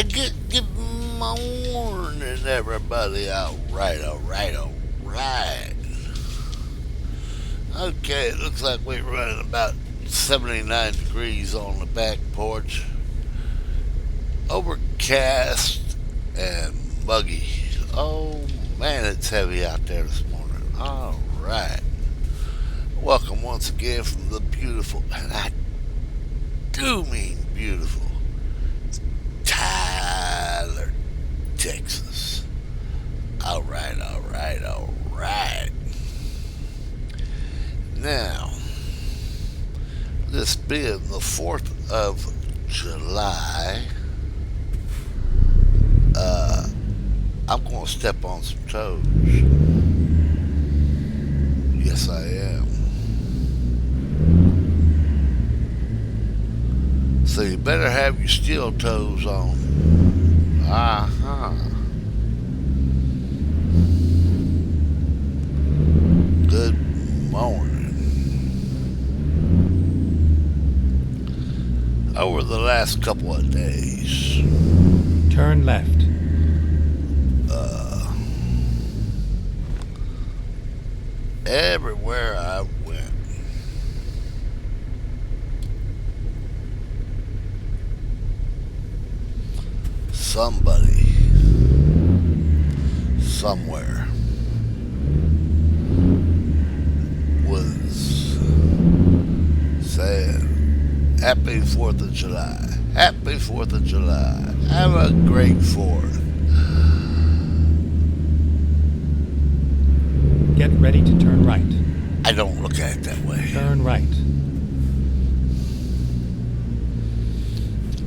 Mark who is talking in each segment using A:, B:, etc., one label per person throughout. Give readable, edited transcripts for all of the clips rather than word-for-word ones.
A: Good morning, everybody. All right. Okay, it looks like we're running about 79 degrees on the back porch. Overcast and muggy. Oh man, it's heavy out there this morning. All right. Welcome once again from the beautiful, and I do mean beautiful, Tyler, Texas. All right. Now, this being the 4th of July, uh, I'm going to step on some toes. Yes, I am. So you better have your steel toes on. Uh-huh. Good morning. Over the last couple of days,
B: Turn left.
A: uh, everywhere I went, somebody, somewhere, was saying, Happy 4th of July. Happy 4th of July. Have a great 4th.
B: Get ready to turn right.
A: I don't look at it that way.
B: Turn right.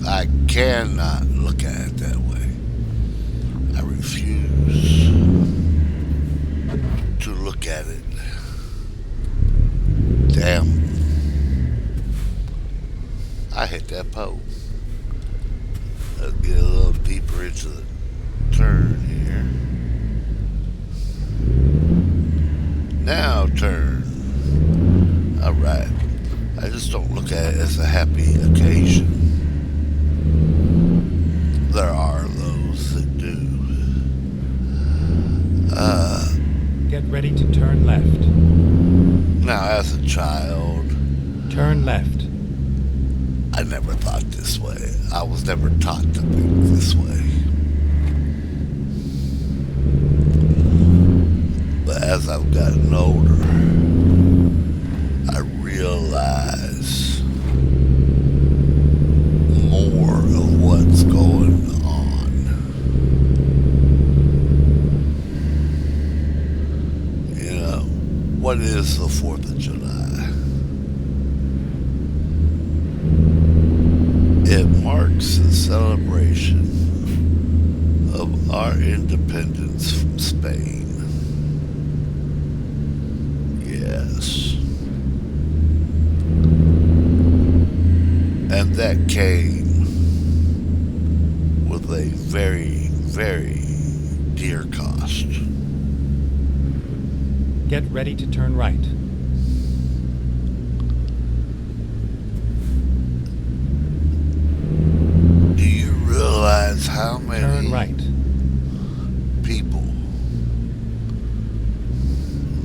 A: I cannot look at it that way. I refuse to look at it. Damn. I hit that pole. Let's get a little deeper into the turn here. Now turn. Alright. I just don't look at it as a happy occasion. There are those that do.
B: Get ready to turn left.
A: Now, as a child,
B: Turn left.
A: I never thought this way. I was never taught to think this way. But as I've gotten older, I realize more of what's going on. You know, what is the 4th of July? It marks the celebration of our independence from Spain. Yes. And that came with a very, very dear cost.
B: Get ready to turn right.
A: Do you realize how many
B: Turn right.
A: people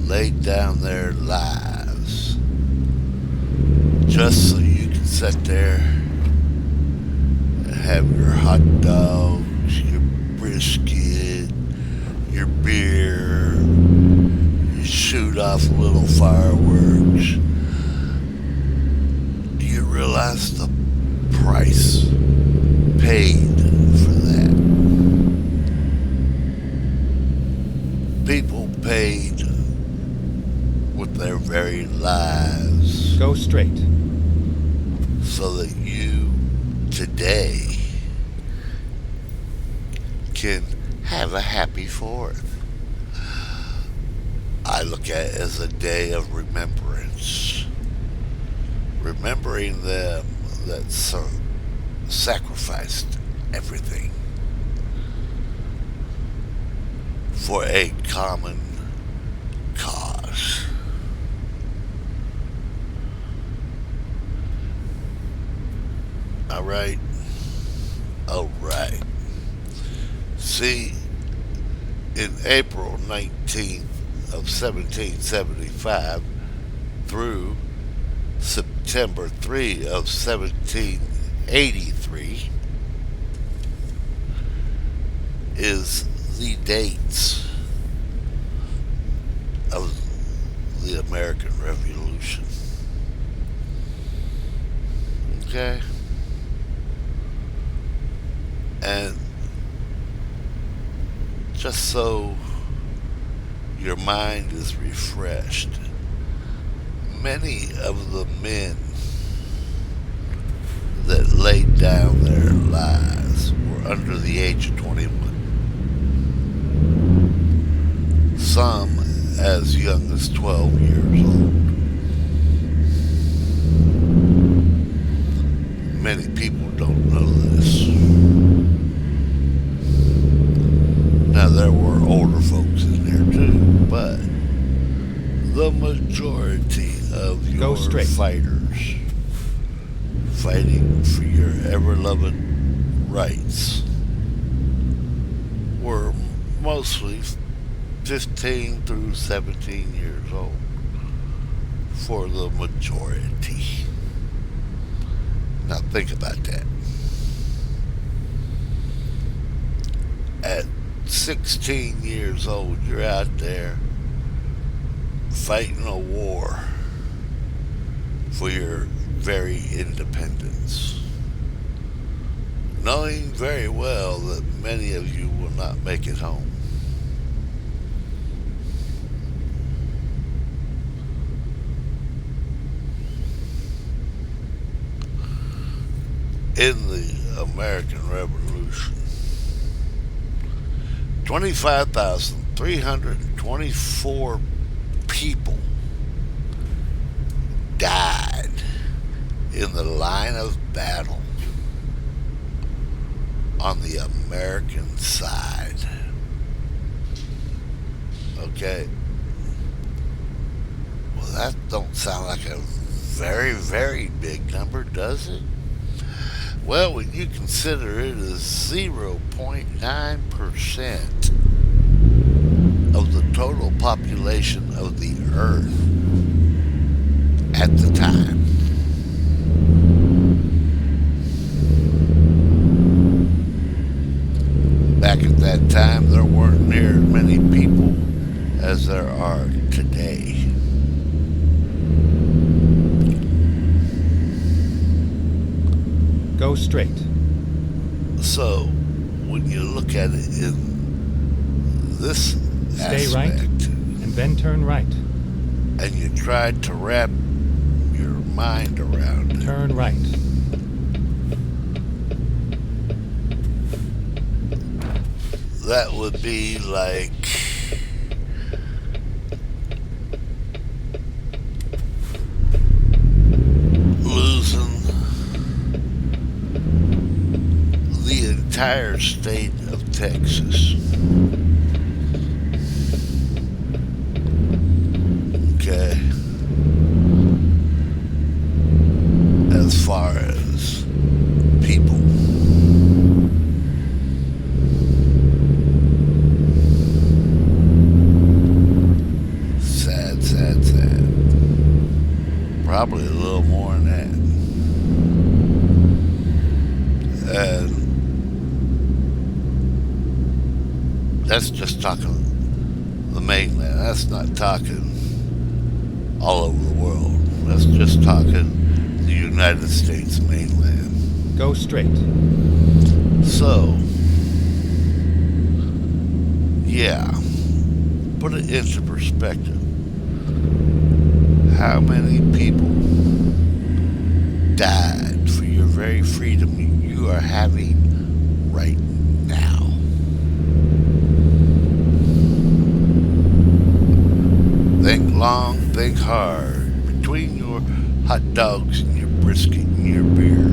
A: laid down their lives just so you can sit there and have your hot dogs, your brisket, your beer, you shoot off little fireworks? Do you realize the price paid for that? People paid with their very lives
B: Go straight.
A: so that you today can have a happy 4th. I look at it as a day of remembrance. Remembering them that sacrificed everything for a common cause. All right. All right. See, in April 19th of 1775 through September 3 of 1783 is the dates of the American Revolution. Okay? And just so your mind is refreshed, many of the men that laid down their lives were under the age of 21. Some as young as 12 years old. Many people don't know this. Now, there were older folks in there too, but the majority of
B: Go
A: your
B: straight.
A: fighters fighting for your ever-loving rights were mostly 15 through 17 years old for the majority. Now think about that. At 16 years old, you're out there fighting a war for your very independence, knowing very well that many of you will not make it home. In the American Revolution, 25,324 people died in the line of battle on the American side. Okay? Well, that don't sound like a very, very big number, does it? Well, when you consider it as 0.9% of the total population of the earth at the time. Back at that time, there weren't near as many people as there are today.
B: Go straight.
A: So, when you look at it in this
B: Stay right,
A: aspect,
B: and then turn right.
A: and you try to wrap your mind around it,
B: Turn right.
A: that would be like losing the entire state of Texas. Okay. As far as people. Sad, sad, sad. Probably a little more than that. And that's just talking the mainland. That's not talking all over the world. That's just talking the United States mainland.
B: Go straight.
A: So, yeah, put it into perspective. How many people died for your very freedom you are having right now? Think long, think hard. Between your hot dogs and your brisket and your beer,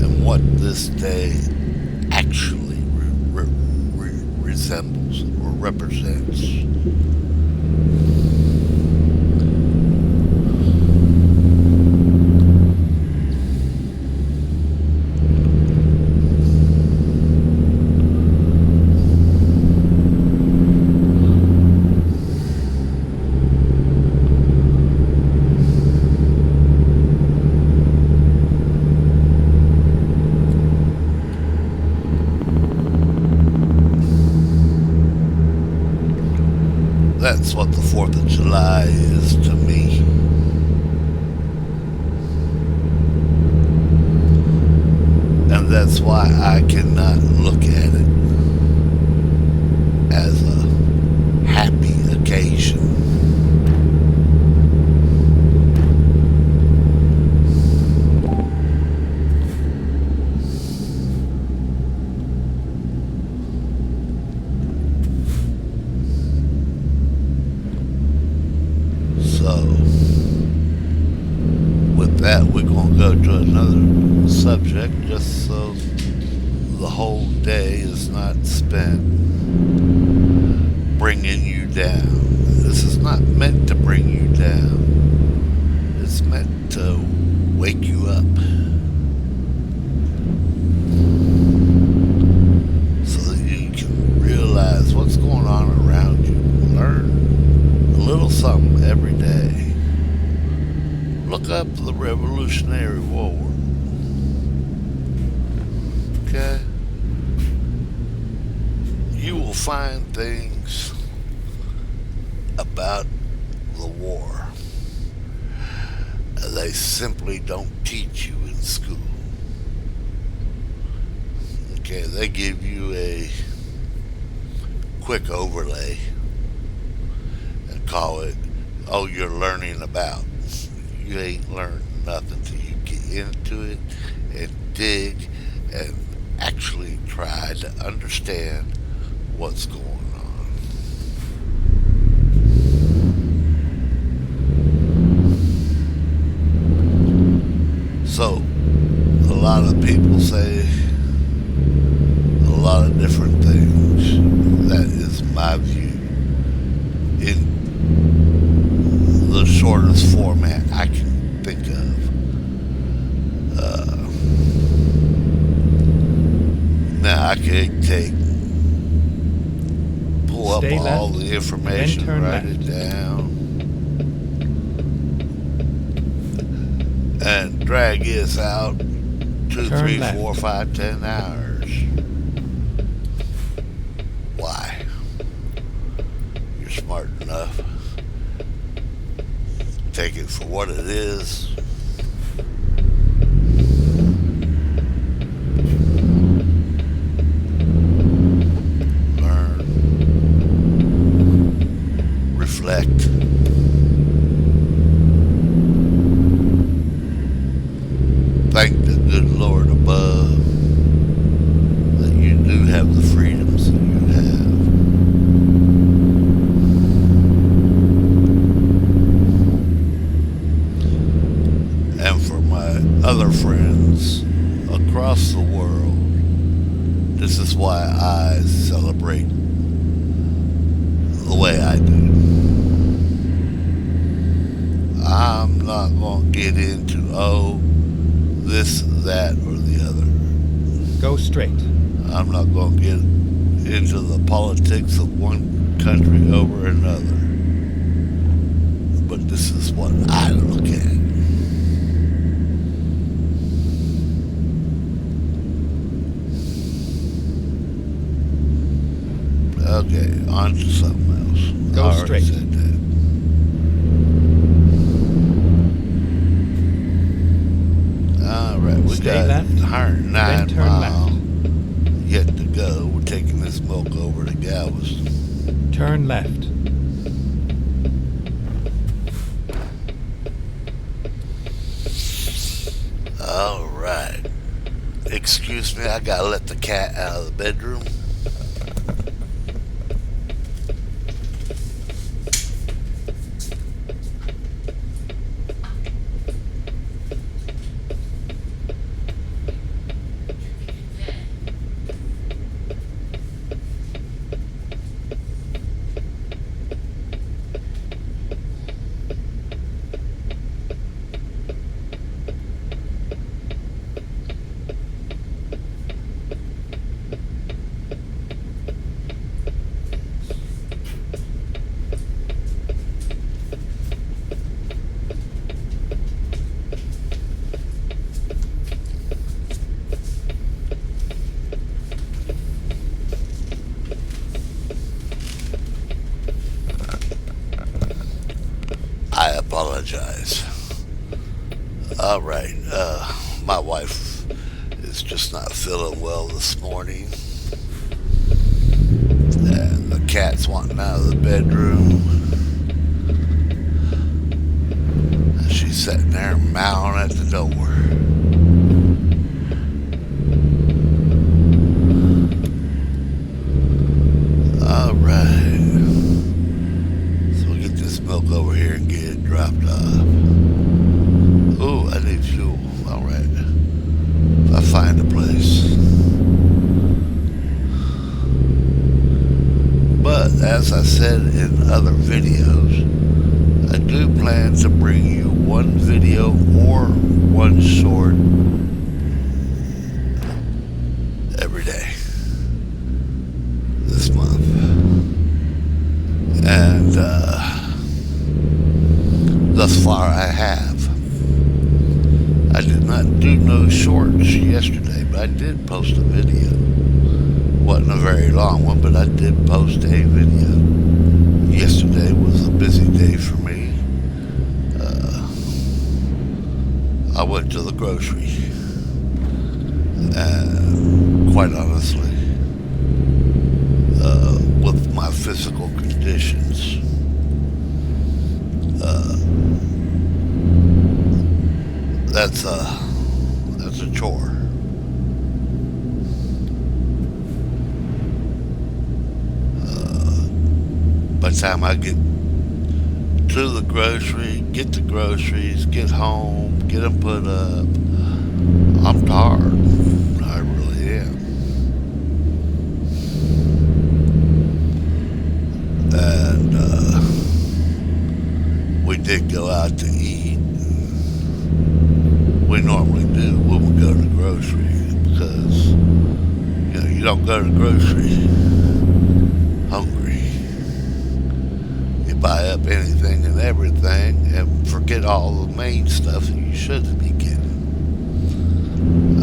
A: and what this day actually resembles or represents. 4th of July is to me. And that's why I cannot look at it as a happy occasion. So, with that, we're going to go to another subject just so the whole day is not spent bringing you down. This is not meant to bring you down, it's meant to wake you up so that you can realize what's going on around you. Learn a little something every day. Look up the Revolutionary War. Okay? You will find things about the war they simply don't teach you in school. Okay, they give you a quick overlay and call it, oh, you're learning about. You ain't learned nothing till you get into it and dig and actually try to understand what's going on. So, a lot of people say a lot of different things. That is my view in the shortest format I can think of. Now I could pull up
B: Stay
A: all
B: left,
A: the
B: then
A: information,
B: turn
A: write
B: left.
A: it down, and drag this out 2,
B: Turn
A: 3,
B: left.
A: 4, 5, 10 hours. Why? You're smart enough. Take it for what it is. Learn. Reflect. Thank the good Lord above that you do have the freedoms that you have. And for my other friends across the world, this is why I celebrate the way I do. I'm not going to get into, oh, this, that, or the other.
B: Go straight.
A: I'm not going to get into the politics of one country over another. But this is what I look at. Okay, on to something else.
B: Go
A: I already
B: straight.
A: said that. All right, we
B: Stay
A: got
B: left,
A: 109
B: then turn
A: miles yet to go. We're taking this milk over to Galveston.
B: Turn left.
A: All right. Excuse me, I gotta let the cat out of the bedroom. apologize. Alright, my wife is just not feeling well this morning. And the cat's wanting out of the bedroom. And she's sitting there mowing at the door. Alright. So we'll get this milk over here and get it dropped off. Ooh, I need fuel. Alright. If I find a place. But as I said in other videos, I do plan to bring you one video or one short every day this month. And thus far I have. I did not do no shorts yesterday, but I did post a video. Wasn't a very long one, but I did post a video. Yesterday was a busy day for me. I went to the grocery, and quite honestly, with my physical conditions, that's a chore. By the time I get to the grocery, get the groceries, get home, get them put up, I'm tired. I really am. And we did go out to eat. We normally do when we go to the grocery because, you don't go to the grocery hungry. You buy up anything and everything and forget all the main stuff that you should be getting.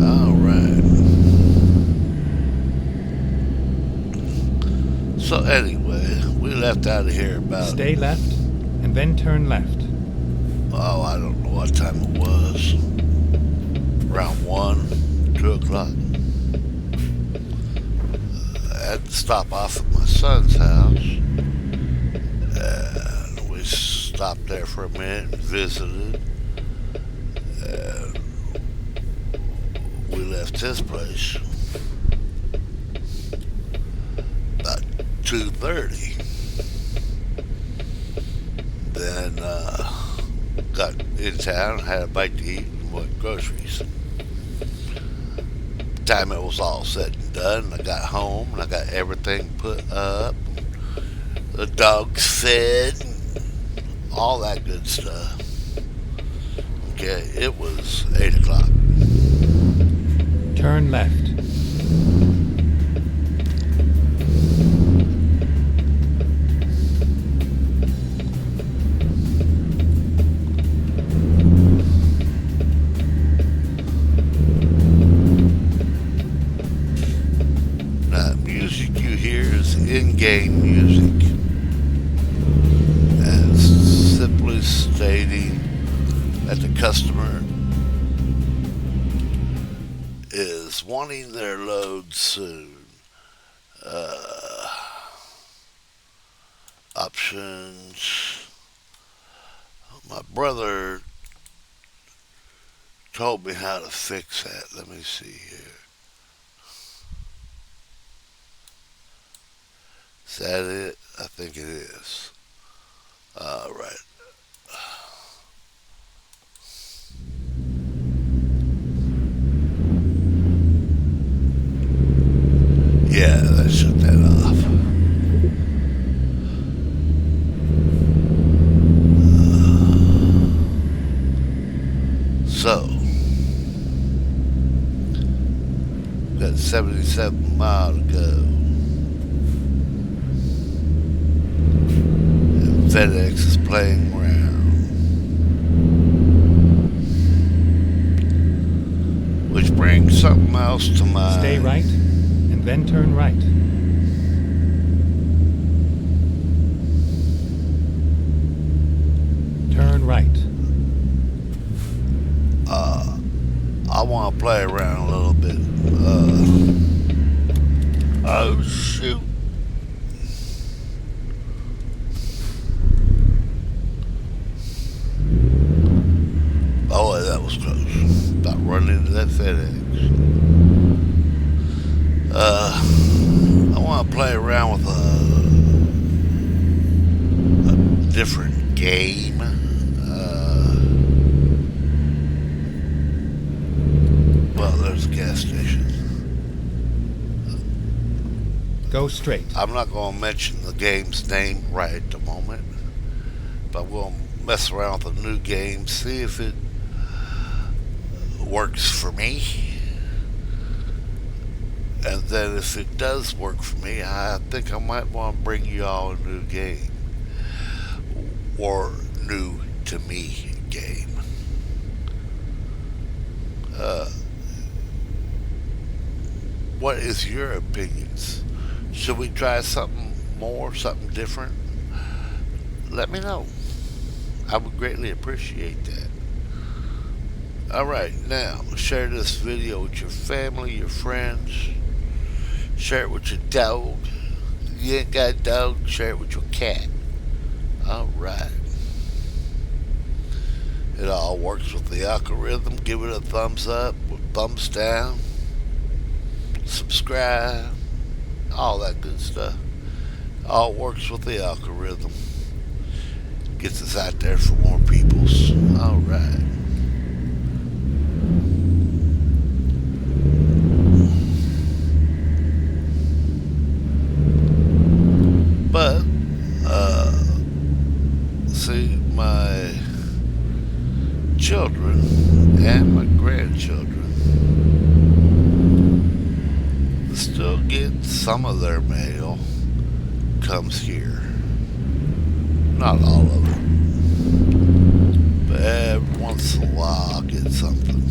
A: Alright. So anyway, we left out of here about...
B: Stay left and then turn left.
A: Oh, I don't know what time it was. Around 1, 2 o'clock. I had to stop off at my son's house. And we stopped there for a minute and visited. And we left his place about 2:30. Then got in town, had a bite to eat, and went groceries. By the time it was all said and done, I got home and I got everything put up, the dogs fed, all that good stuff. Okay, it was 8 o'clock.
B: Turn left.
A: Music you hear is in-game music, and simply stating that the customer is wanting their load soon. Options. My brother told me how to fix that. Let me see here. Is that it? I think it is. Right. Yeah, let's shut that off. So, got 77 miles to go. FedEx is playing around, which brings something else to mind.
B: Stay right and then turn right. Turn right.
A: I want to play around a little bit. Oh shoot! Oh, that was close. About running into that FedEx. I want to play around with a different game. Well, there's a gas station.
B: Go straight.
A: I'm not going to mention the game's name right at the moment, but I'm going to mess around with a new game, see if it works for me. And then if it does work for me, I think I might want to bring you all a new game. Or new to me game. What is your opinions? Should we try something more, something different? Let me know. I would greatly appreciate that. Alright, now share this video with your family, your friends. Share it with your dog. If you ain't got a dog, share it with your cat. Alright. It all works with the algorithm. Give it a thumbs up, thumbs down, subscribe, all that good stuff. All works with the algorithm. Gets us out there for more peoples. Alright. But, see, my children and my grandchildren still get some of their mail comes here. Not all of it. But every once in a while I'll get something.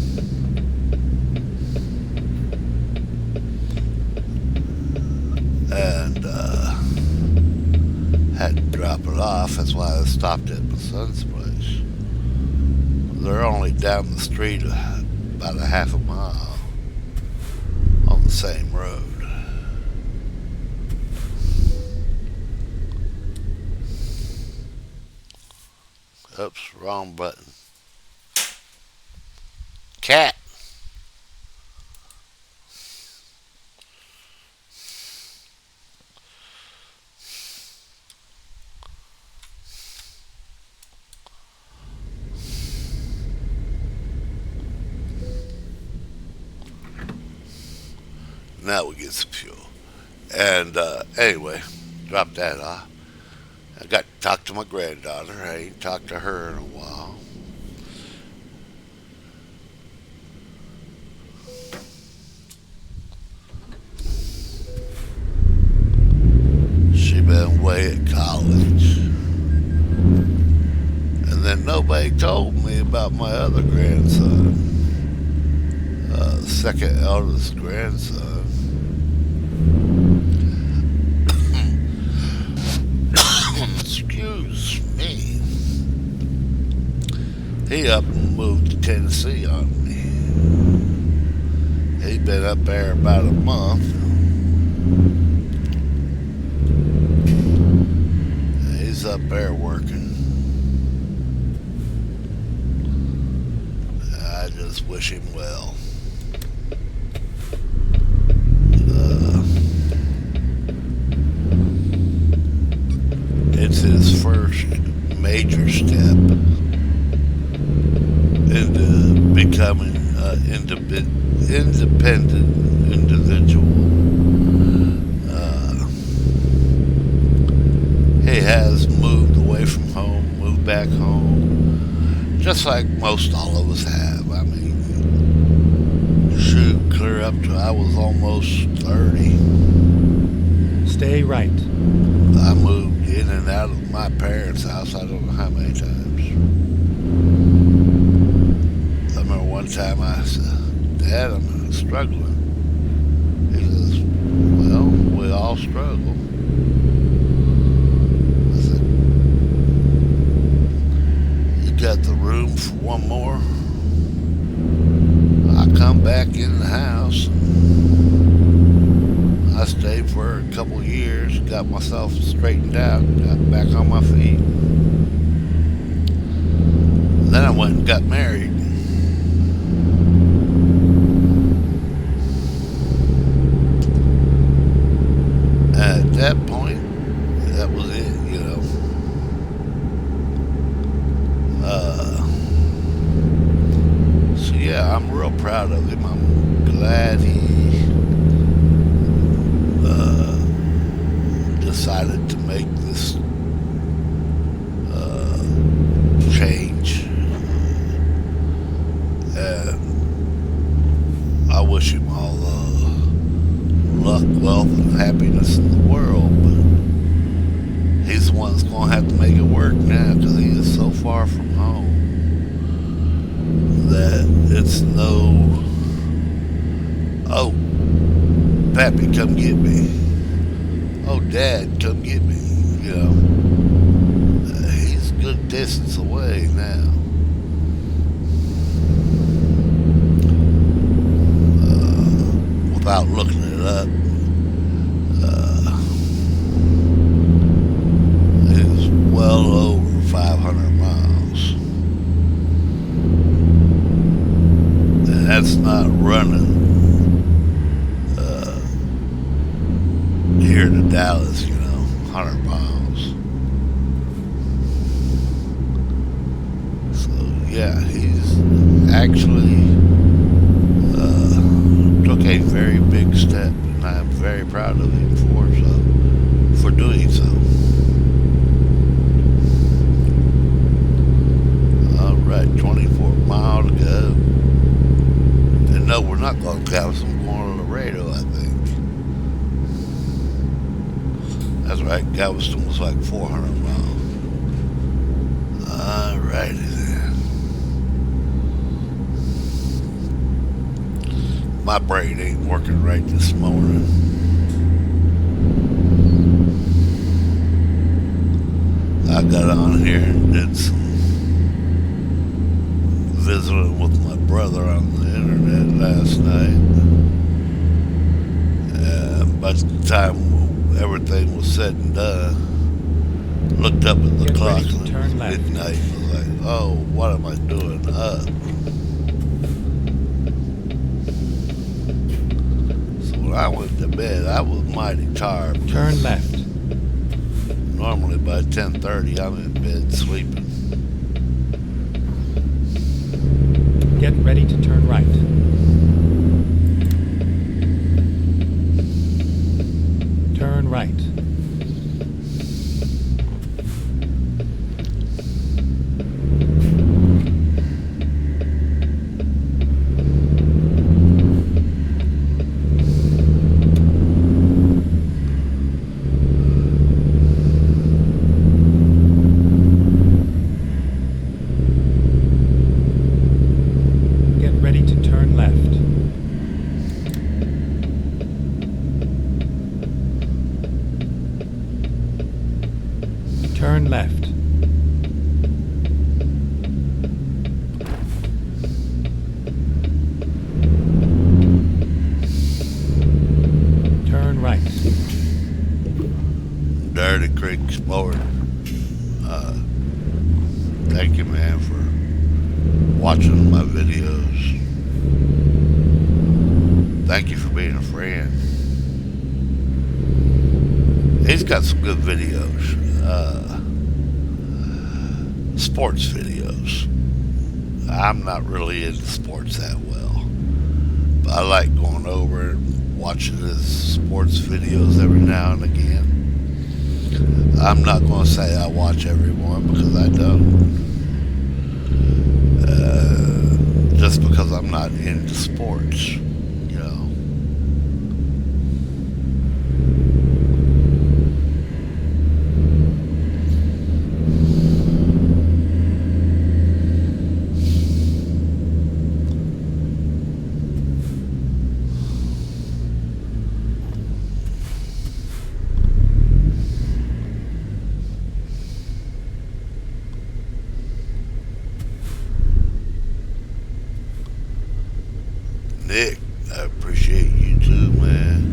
A: And, had to drop it off. That's why I stopped at my son's place. They're only down the street about a half a mile on the same road. Oops, wrong button. Cat. Now we get some fuel. And anyway, drop that off. I got to talk to my granddaughter. I ain't talked to her in a while. She been away at college. And then nobody told me about my other grandson. Second eldest grandson. Excuse me. He up and moved to Tennessee on me. He been up there about a month. He's up there working. I just wish him well. It's his first major step into becoming an independent individual. He has moved away from home, moved back home, just like most all of us have. I mean, shoot, clear up to I was almost 30.
B: Stay right.
A: I moved in and out of my parents' house I don't know how many times. I remember one time I said, Dad, I'm struggling. He says, well, we all struggle. I said, you got the room for one more? I come back in the house. I stayed for a couple years, got myself straightened out, got back on my feet. Then I went and got married. At that point, that was it. Uh, so yeah, I'm real proud of him. I'm glad he uh, decided to make this uh, change. And I wish him all luck, wealth, and happiness in the world. But he's the one that's going to have to make it work now because he is so far from home that it's no, oh, Pappy, come get me. Oh, Dad, come get me. He's a good distance away now. Without looking it up, uh, it's well over 500 miles. And that's not running here to Dallas, 100 miles. So, yeah, he's actually took a very big step, and I'm very proud of him for doing so. All right, 24 miles to go. And no, we're not going to Galveston. We're going to Laredo, I think. That's right. Galveston was like 400 miles. All righty then. My brain ain't working right this morning. I got on here and did some visiting with my brother on the internet last night. By the time everything was said and done, looked up at the
B: Get
A: clock
B: ready to
A: and it was
B: turn left.
A: midnight. I was like, oh, what am I doing up? When I went to bed, I was mighty tired.
B: Turn left.
A: Normally by 10:30, I'm in bed sleeping.
B: Get ready to turn right. Turn right. Get ready to turn left. Turn left. Turn right.
A: Dirty Creek Sport. Thank you, man, for watching my videos. Thank you for being a friend. He's got some good videos. Sports videos. I'm not really into sports that well, but I like going over and watching his sports videos every now and again. I'm not going to say I watch every one because I don't. Just because I'm not into sports. Nick, I appreciate you too, man.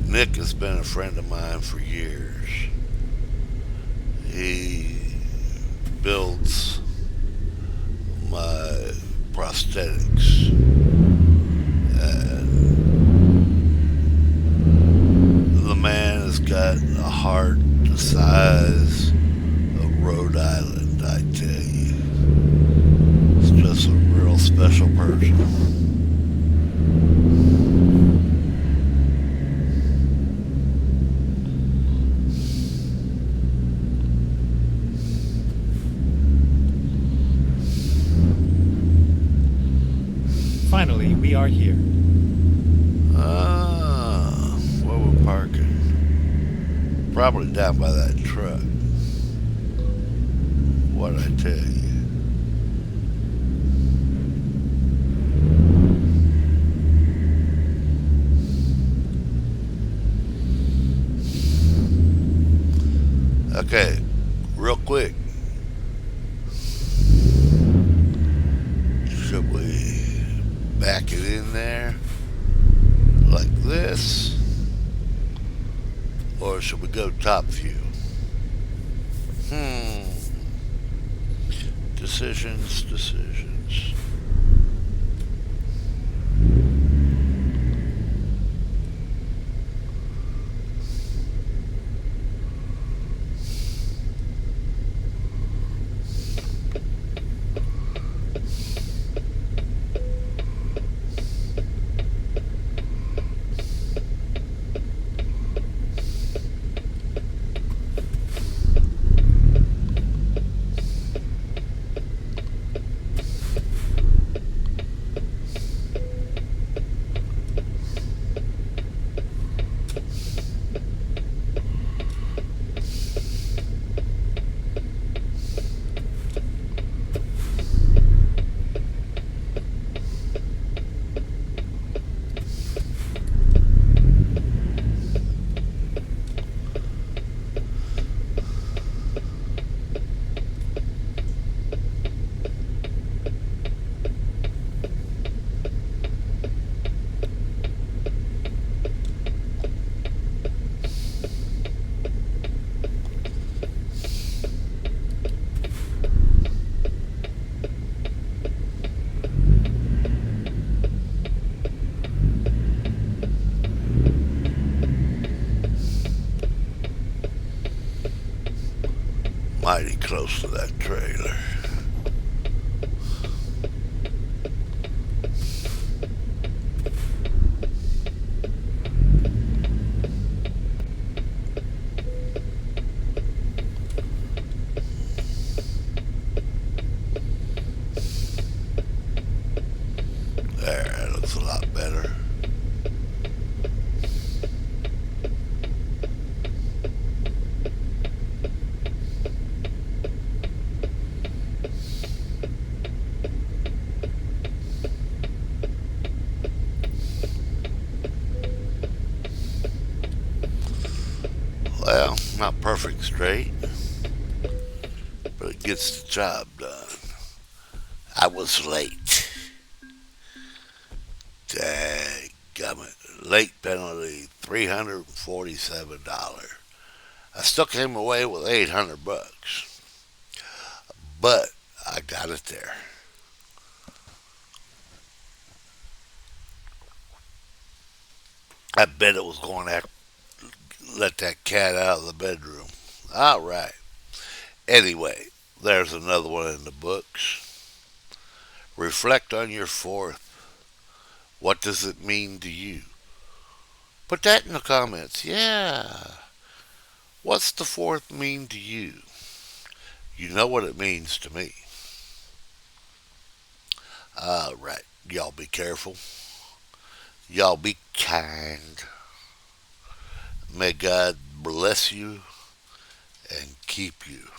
A: Nick has been a friend of mine for years. He builds my prosthetics. The man has got a heart the size of Rhode Island, I tell you. It's just a real special person.
B: Finally, we are here.
A: Where we're parking? Probably down by that truck. What I tell you? Okay, real quick. Should we back it in there like this? Or should we go top view? Hmm. Decisions. Mighty close to that trailer. There, that looks a lot better. Well, not perfect straight, but it gets the job done. I was late. Dadgummit. Late penalty, $347. I still came away with 800 bucks, but I got it there. I bet it was going to let that cat out of the bedroom. All right. Anyway, there's another one in the books. Reflect on your fourth. What does it mean to you? Put that in the comments. Yeah. What's the fourth mean to you? You know what it means to me. All right. Y'all be careful. Y'all be kind. May God bless you and keep you.